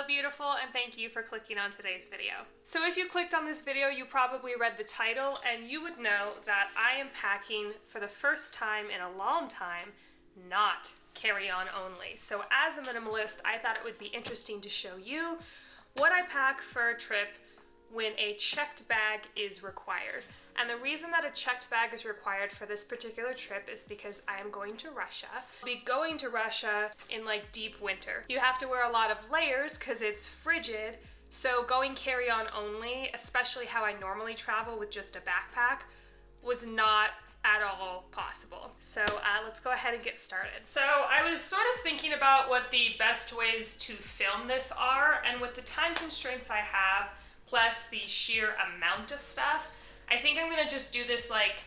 beautiful, and thank you for clicking on today's video. So if you clicked on this video, you probably read the title, and you would know that I am packing for the first time in a long time, not carry-on only. So as a minimalist, I thought it would be interesting to show you what I pack for a trip when a checked bag is required. And the reason that a checked bag is required for this particular trip is because I am going to Russia. I'll be going to Russia in like deep winter. You have to wear a lot of layers because it's frigid, so going carry-on only, especially how I normally travel with just a backpack, was not at all possible. So let's go ahead and get started. So I was sort of thinking about what the best ways to film this are, and with the time constraints I have, plus the sheer amount of stuff, I think I'm gonna just do this like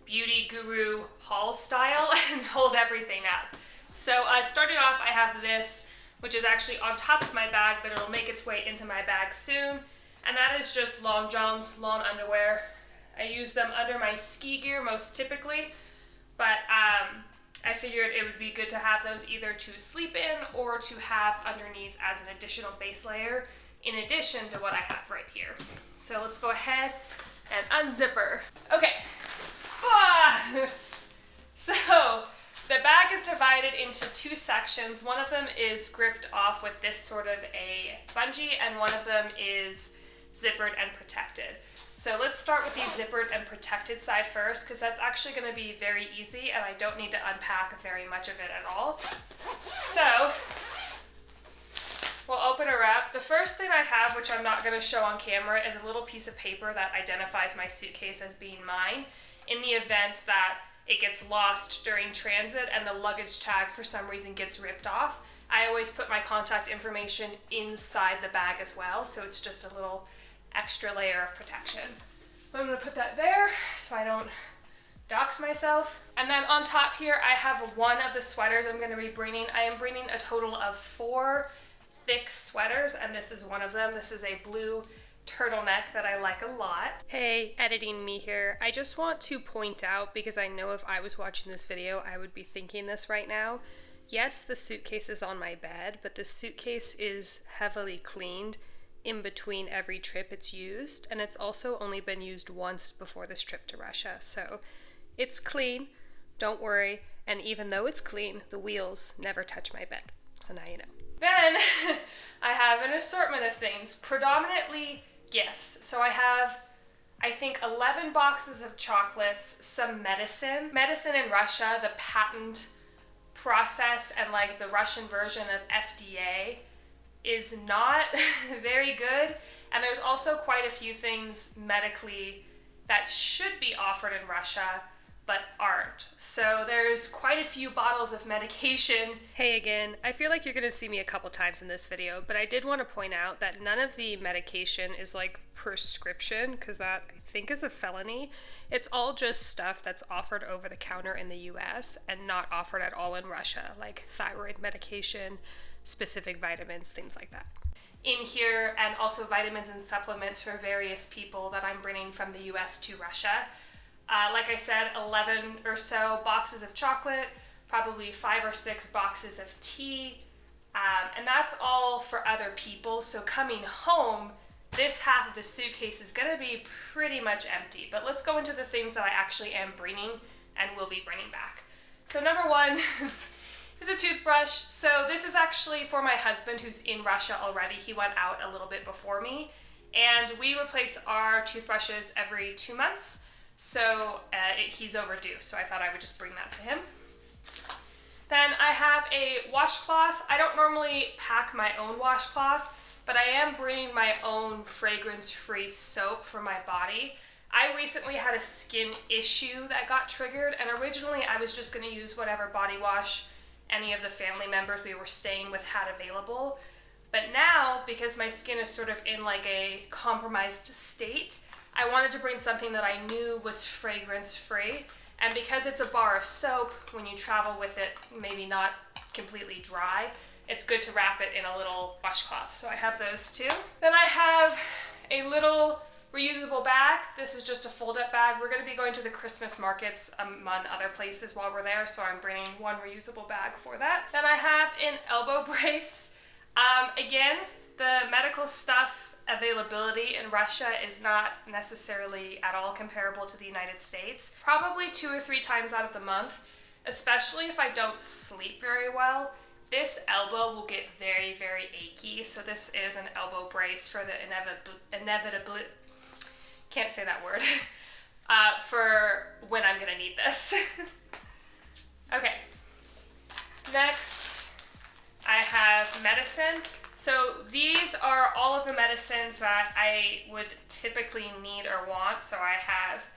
beauty guru haul style and hold everything up. So starting off, I have this, which is actually on top of my bag, but it'll make its way into my bag soon. And that is just long johns, long underwear. I use them under my ski gear most typically, but I figured it would be good to have those either to sleep in or to have underneath as an additional base layer, in addition to what I have right here. So let's go ahead and unzipper. Okay. So the bag is divided into two sections. One of them is gripped off with this sort of a bungee, and one of them is zippered and protected. So let's start with the zippered and protected side first, because that's actually going to be very easy and I don't need to unpack very much of it at all. So we'll open her up. The first thing I have, which I'm not going to show on camera, is a little piece of paper that identifies my suitcase as being mine in the event that it gets lost during transit and the luggage tag for some reason gets ripped off. I always put my contact information inside the bag as well, so it's just a little extra layer of protection. I'm going to put that there so I don't dox myself. And then on top here, I have one of the sweaters I'm going to be bringing. I am bringing a total of 4 thick sweaters, and this is one of them. This is a blue turtleneck that I like a lot. Hey, editing me here. I just want to point out, because I know if I was watching this video, I would be thinking this right now. Yes, the suitcase is on my bed, but the suitcase is heavily cleaned in between every trip it's used, and it's also only been used once before this trip to Russia. So it's clean, don't worry, and even though it's clean, the wheels never touch my bed. So now you know. Then I have an assortment of things, predominantly gifts. So I have, I think, 11 boxes of chocolates, some medicine. Medicine in Russia, the patent process and like the Russian version of FDA is not very good. And there's also quite a few things medically that should be offered in Russia but aren't. So there's quite a few bottles of medication. Hey again, I feel like you're gonna see me a couple times in this video, but I did want to point out that none of the medication is like prescription, because that I think is a felony. It's all just stuff that's offered over the counter in the US and not offered at all in Russia, like thyroid medication, specific vitamins, things like that. In here, and also vitamins and supplements for various people that I'm bringing from the US to Russia. Like I said, 11 or so boxes of chocolate, probably 5 or 6 boxes of tea, and that's all for other people. So coming home, this half of the suitcase is going to be pretty much empty. But let's go into the things that I actually am bringing and will be bringing back. So number one is a toothbrush. So this is actually for my husband, who's in Russia already. He went out a little bit before me, and we replace our toothbrushes every 2 months. So he's overdue, so I thought I would just bring that to him. Then I have a washcloth. I don't normally pack my own washcloth, but I am bringing my own fragrance-free soap for my body. I recently had a skin issue that got triggered, and originally I was just going to use whatever body wash any of the family members we were staying with had available. But now, because my skin is sort of in like a compromised state, I wanted to bring something that I knew was fragrance-free, and because it's a bar of soap, when you travel with it, maybe not completely dry, it's good to wrap it in a little washcloth. So I have those too. Then I have a little reusable bag. This is just a fold-up bag. We're going to be going to the Christmas markets among other places while we're there, so I'm bringing one reusable bag for that. Then I have an elbow brace. Again, the medical stuff availability in Russia is not necessarily at all comparable to the United States. Probably 2 or 3 times out of the month, especially if I don't sleep very well, this elbow will get very, very achy. So this is an elbow brace for the inevitable, can't say that word, for when I'm gonna need this. Okay, next I have medicine. So these are all of the medicines that I would typically need or want. So I have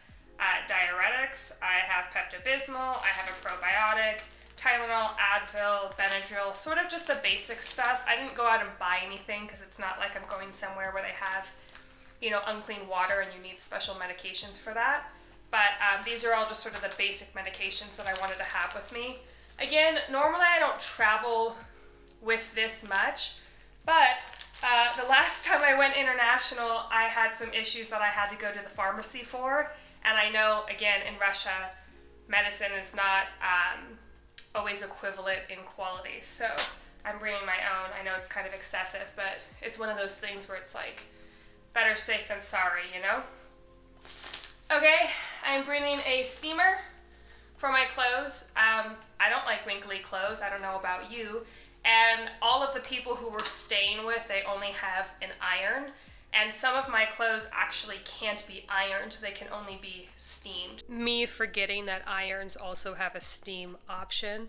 diuretics, I have Pepto-Bismol, I have a probiotic, Tylenol, Advil, Benadryl, sort of just the basic stuff. I didn't go out and buy anything because it's not like I'm going somewhere where they have, you know, unclean water and you need special medications for that. But these are all just sort of the basic medications that I wanted to have with me. Again, normally I don't travel with this much, but the last time I went international, I had some issues that I had to go to the pharmacy for. And I know, again, in Russia, medicine is not always equivalent in quality. So I'm bringing my own. I know it's kind of excessive, but it's one of those things where it's like, better safe than sorry, you know? Okay, I'm bringing a steamer for my clothes. I don't like wrinkly clothes. I don't know about you. And all of the people who we're staying with, they only have an iron. And some of my clothes actually can't be ironed. They can only be steamed. Me forgetting that irons also have a steam option.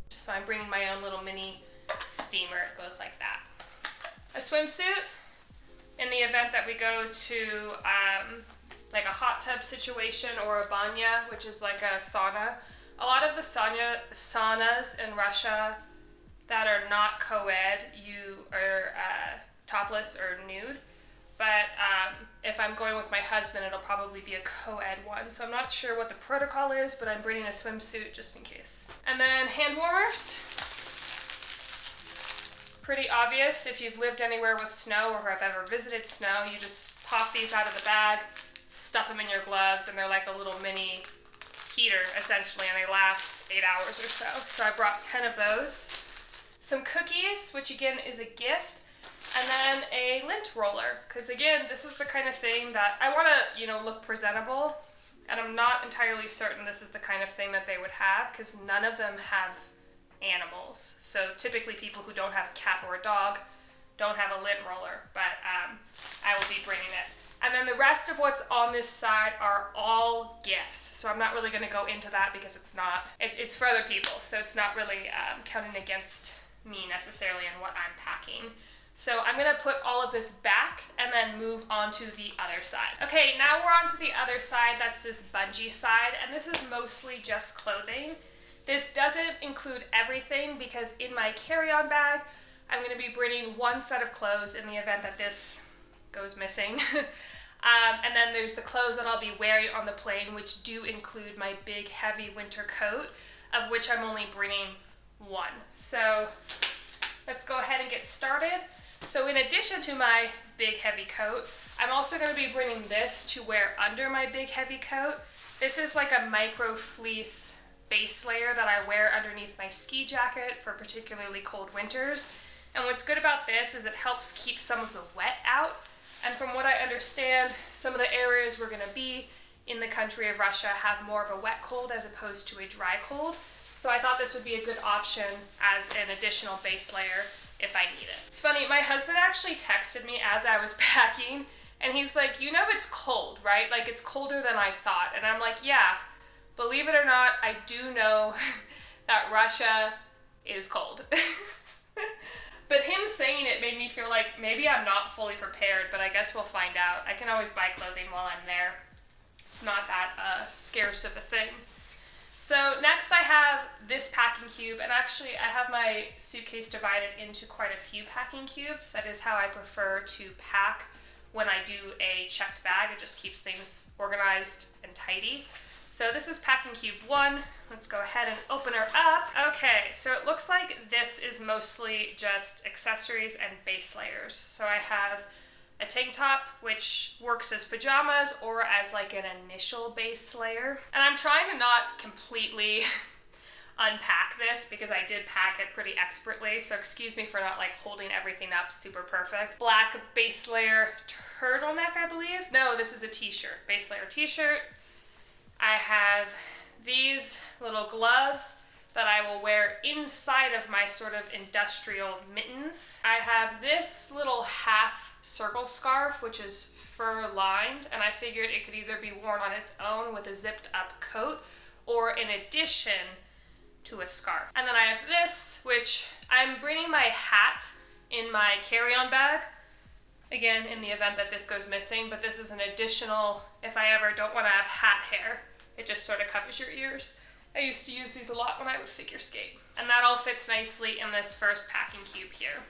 So I'm bringing my own little mini steamer. It goes like that. A swimsuit in the event that we go to like a hot tub situation or a banya, which is like a sauna. A lot of the saunas in Russia that are not co-ed, you are topless or nude. But if I'm going with my husband, it'll probably be a co-ed one. So I'm not sure what the protocol is, but I'm bringing a swimsuit just in case. And then hand warmers. Pretty obvious if you've lived anywhere with snow or have ever visited snow, you just pop these out of the bag, stuff them in your gloves, and they're like a little mini heater essentially, and they last 8 hours or so. So I brought 10 of those. Some cookies, which again is a gift, and then a lint roller, because again, this is the kind of thing that I want to, you know, look presentable, and I'm not entirely certain this is the kind of thing that they would have, because none of them have animals. So typically people who don't have a cat or a dog don't have a lint roller, but I will be bringing it. And then the rest of what's on this side are all gifts. So I'm not really going to go into that because it's for other people. So it's not really counting against me necessarily in what I'm packing. So I'm going to put all of this back and then move on to the other side. Okay, now we're on to the other side. That's this bungee side. And this is mostly just clothing. This doesn't include everything because in my carry-on bag, I'm going to be bringing one set of clothes in the event that this goes missing. And then there's the clothes that I'll be wearing on the plane, which do include my big heavy winter coat, of which I'm only bringing one. So let's go ahead and get started. So in addition to my big heavy coat, I'm also going to be bringing this to wear under my big heavy coat. This is like a micro fleece base layer that I wear underneath my ski jacket for particularly cold winters. And what's good about this is it helps keep some of the wet out. And from what I understand, some of the areas we're going to be in the country of Russia have more of a wet cold as opposed to a dry cold. So I thought this would be a good option as an additional base layer if I need it. It's funny, my husband actually texted me as I was packing, and he's like, you know it's cold, right? Like it's colder than I thought. And I'm like, yeah, believe it or not, I do know that Russia is cold. But him saying it made me feel like maybe I'm not fully prepared, but I guess we'll find out. I can always buy clothing while I'm there. It's not that scarce of a thing. So next I have this packing cube, and actually I have my suitcase divided into quite a few packing cubes. That is how I prefer to pack when I do a checked bag. It just keeps things organized and tidy. So this is packing cube 1. Let's go ahead and open her up. Okay, so it looks like this is mostly just accessories and base layers. So I have a tank top, which works as pajamas or as like an initial base layer. And I'm trying to not completely unpack this because I did pack it pretty expertly, so excuse me for not like holding everything up super perfect. Black base layer turtleneck, I believe. No, this is a t-shirt, base layer t-shirt. I have these little gloves that I will wear inside of my sort of industrial mittens. I have this little half circle scarf, which is fur lined, and I figured it could either be worn on its own with a zipped up coat or in addition to a scarf. And then I have this, which I'm bringing my hat in my carry-on bag, again in the event that this goes missing, but this is an additional, if I ever don't want to have hat hair, it just sort of covers your ears. I used to use these a lot when I would figure skate. And that all fits nicely in this first packing cube here.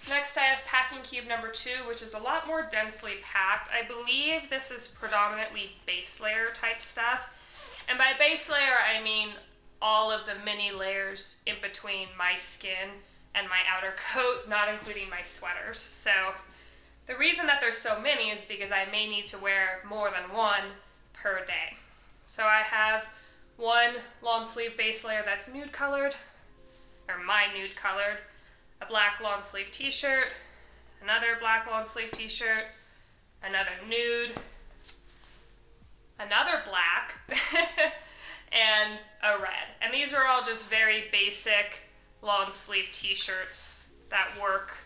Next I have packing cube number 2, which is a lot more densely packed. I believe this is predominantly base layer type stuff. And by base layer, I mean all of the mini layers in between my skin and my outer coat, not including my sweaters. So the reason that there's so many is because I may need to wear more than one per day. So I have one long sleeve base layer that's nude colored, or my nude colored, a black long sleeve t-shirt, another black long sleeve t-shirt, another nude, another black, and a red. And these are all just very basic long sleeve t-shirts that work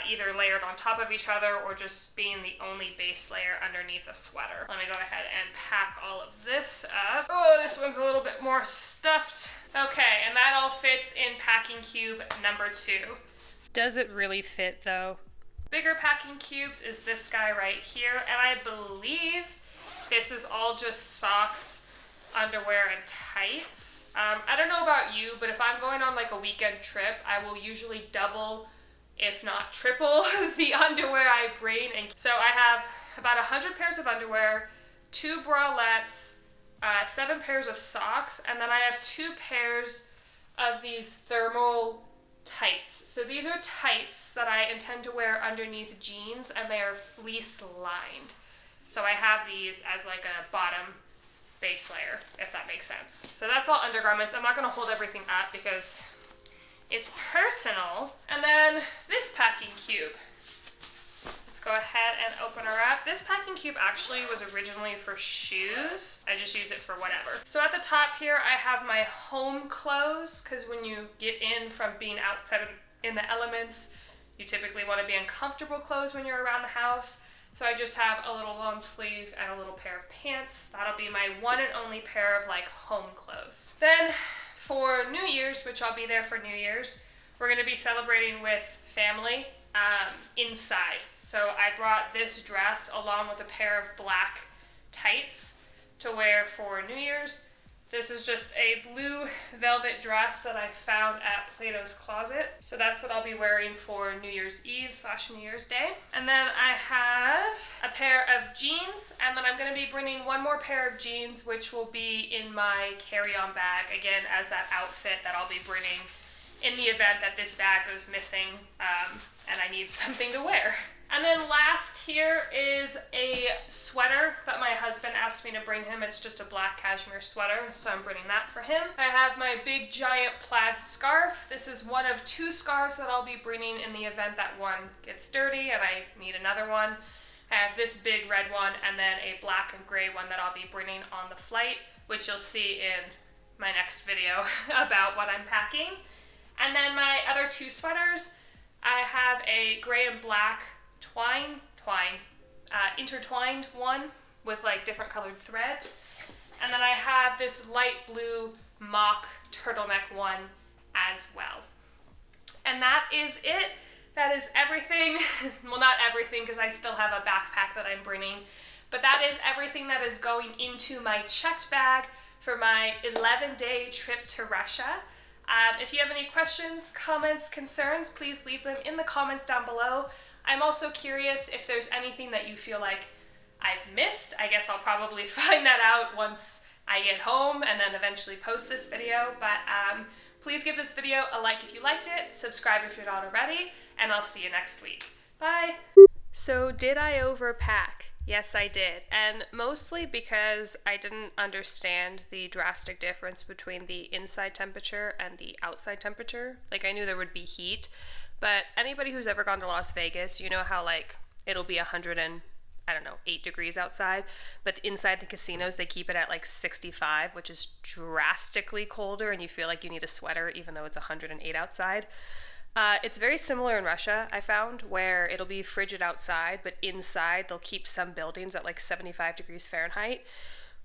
either layered on top of each other or just being the only base layer underneath a sweater. Let me go ahead and pack all of this up. Oh, this one's a little bit more stuffed. Okay, and that all fits in packing cube number 2. Does it really fit though? Bigger packing cubes is this guy right here, and I believe this is all just socks, underwear, and tights. I don't know about you, but if I'm going on like a weekend trip, I will usually double, if not triple, the underwear I bring. And so I have about 100 pairs of underwear, 2 bralettes, 7 pairs of socks, and then I have 2 pairs of these thermal tights. So these are tights that I intend to wear underneath jeans, and they are fleece lined. So I have these as like a bottom base layer, if that makes sense. So that's all undergarments. I'm not going to hold everything up because it's personal. And then this packing cube. Let's go ahead and open her up. This packing cube actually was originally for shoes. I just use it for whatever. So at the top here, I have my home clothes, because when you get in from being outside in the elements, you typically want to be in comfortable clothes when you're around the house. So I just have a little long sleeve and a little pair of pants. That'll be my one and only pair of like home clothes. Then for New Year's, which I'll be there for New Year's, we're going to be celebrating with family inside. So I brought this dress along with a pair of black tights to wear for New Year's. This is just a blue velvet dress that I found at Plato's Closet. So that's what I'll be wearing for New Year's Eve / New Year's Day. And then I have a pair of jeans, and then I'm going to be bringing one more pair of jeans, which will be in my carry-on bag, again, as that outfit that I'll be bringing in the event that this bag goes missing and I need something to wear. And then last here is a sweater that my husband asked me to bring him. It's just a black cashmere sweater, so I'm bringing that for him. I have my big giant plaid scarf. This is one of 2 scarves that I'll be bringing in the event that one gets dirty and I need another one. I have this big red one and then a black and gray one that I'll be bringing on the flight, which you'll see in my next video about what I'm packing. And then my other 2 sweaters, I have a gray and black intertwined one with like different colored threads. And then I have this light blue mock turtleneck one as well. And that is it. That is everything. Well, not everything, because I still have a backpack that I'm bringing, but that is everything that is going into my checked bag for my 11-day trip to Russia. If you have any questions, comments, concerns, please leave them in the comments down below. I'm also curious if there's anything that you feel like I've missed. I guess I'll probably find that out once I get home and then eventually post this video. But please give this video a like if you liked it, subscribe if you're not already, and I'll see you next week. Bye! So did I overpack? Yes, I did. And mostly because I didn't understand the drastic difference between the inside temperature and the outside temperature. Like, I knew there would be heat, but anybody who's ever gone to Las Vegas, you know how, like, it'll be 100 and, I don't know, 8 degrees outside, but inside the casinos, they keep it at like 65, which is drastically colder, and you feel like you need a sweater even though it's 108 outside. It's very similar in Russia, I found, where it'll be frigid outside, but inside they'll keep some buildings at like 75 degrees Fahrenheit.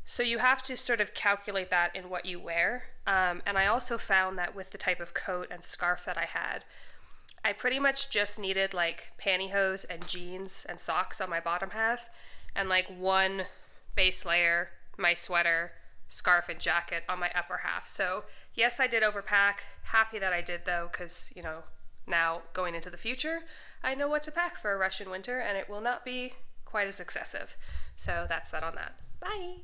So you have to sort of calculate that in what you wear. And I also found that with the type of coat and scarf that I had, I pretty much just needed like pantyhose and jeans and socks on my bottom half, and like one base layer, my sweater, scarf, and jacket on my upper half. So, yes, I did overpack. Happy that I did though, because, now, going into the future, I know what to pack for a Russian winter, and it will not be quite as excessive. So that's that on that. Bye!